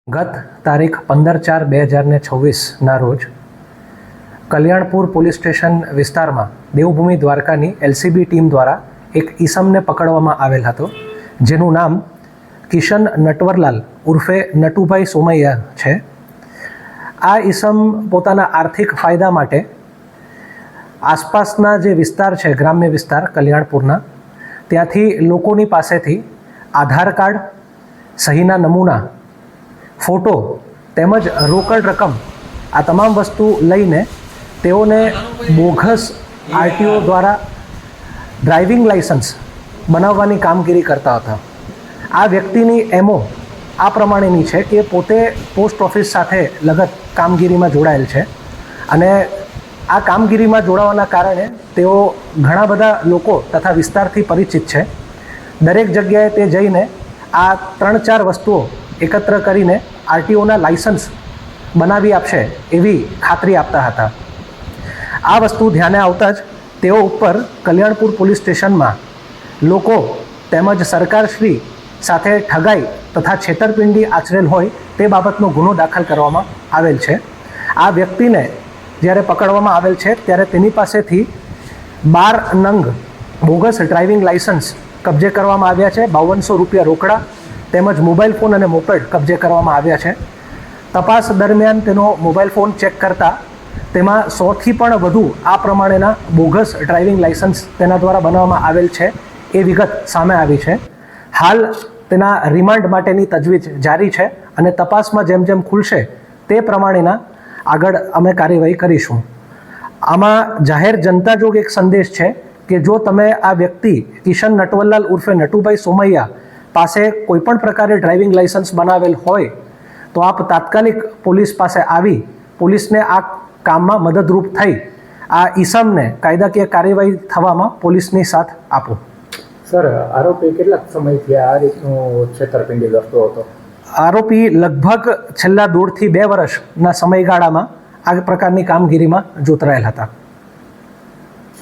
ગત તારીખ 15/4/2026ના રોજ કલ્યાણપુર પોલીસ સ્ટેશન વિસ્તારમાં દેવભૂમિ દ્વારકાની એલસીબી ટીમ દ્વારા એક ઈસમને પકડવામાં આવેલ હતો, જેનું નામ કિશન નટવરલાલ ઉર્ફે નટુભાઈ સોમૈયા છે. આ ઈસમ પોતાના આર્થિક ફાયદા માટે આસપાસના જે વિસ્તાર છે, ગ્રામ્ય વિસ્તાર કલ્યાણપુરના, ત્યાંથી લોકોની પાસેથી આધાર કાર્ડ, સહીના નમૂના, ફોટો તેમજ રોકડ રકમ આ તમામ વસ્તુ લઈને તેઓને બોગસ આરટીઓ દ્વારા ડ્રાઇવિંગ લાઇસન્સ બનાવવાની કામગીરી કરતા હતા. આ વ્યક્તિની એમઓ આ પ્રમાણેની છે કે પોતે પોસ્ટ ઓફિસ સાથે લગત કામગીરીમાં જોડાયેલ છે અને આ કામગીરીમાં જોડાવાના કારણે તેઓ ઘણા બધા લોકો તથા વિસ્તારથી પરિચિત છે. દરેક જગ્યાએ તે જઈને આ 3-4 વસ્તુઓ એકત્ર કરીને આરટીઓના લાઇસન્સ બનાવી આપશે એવી ખાતરી આપતા હતા. આ વસ્તુ ધ્યાને આવતા જ તેઓ ઉપર કલ્યાણપુર પોલીસ સ્ટેશનમાં લોકો તેમજ સરકારશ્રી સાથે ઠગાઈ તથા છેતરપિંડી આચરેલ હોય તે બાબતનો ગુનો દાખલ કરવામાં આવેલ છે. આ વ્યક્તિને જ્યારે પકડવામાં આવેલ છે ત્યારે તેની પાસેથી 12 નંગ બોગસ ડ્રાઇવિંગ લાઇસન્સ કબજે કરવામાં આવ્યા છે, 5200 રૂપિયા રોકડા તેમજ મોબાઈલ ફોન અને મોપેડ કબજે કરવામાં આવ્યા છે. તપાસ દરમિયાન તેનો મોબાઈલ ફોન ચેક કરતા તેમાં 100થી પણ વધુ આ પ્રમાણેના બોગસ ડ્રાઇવિંગ લાઇસન્સ તેના દ્વારા બનાવવામાં આવેલ છે એ વિગત સામે આવી છે. હાલ તેના રિમાન્ડ માટેની તજવીજ જારી છે અને તપાસમાં જેમ જેમ ખુલશે તે પ્રમાણેના આગળ અમે કાર્યવાહી કરીશું. આમાં જાહેર જનતા જોગ એક સંદેશ છે કે જો તમે આ વ્યક્તિ કિશન નટવરલાલ ઉર્ફે નટુભાઈ સોમૈયા પાસે કોઈપણ પ્રકારે ડ્રાઇવિંગ લાઇસન્સ બનાવેલ હોય તો આપ તાત્કાલિક પોલીસ પાસે આવી પોલીસને આ કામમાં મદદરૂપ થઈ આ ઈસમને કાયદાકીય કાર્યવાહી થવામાં પોલીસની સાથ આપો. સર, આરોપી કેટલાક સમયથી આ રીતનું છેતરપિંડી કરતો હતો? આરોપી લગભગ છેલ્લા 1.5 થી 2 વર્ષના સમયગાળામાં આ પ્રકારની કામગીરીમાં જોતરાયેલ હતા.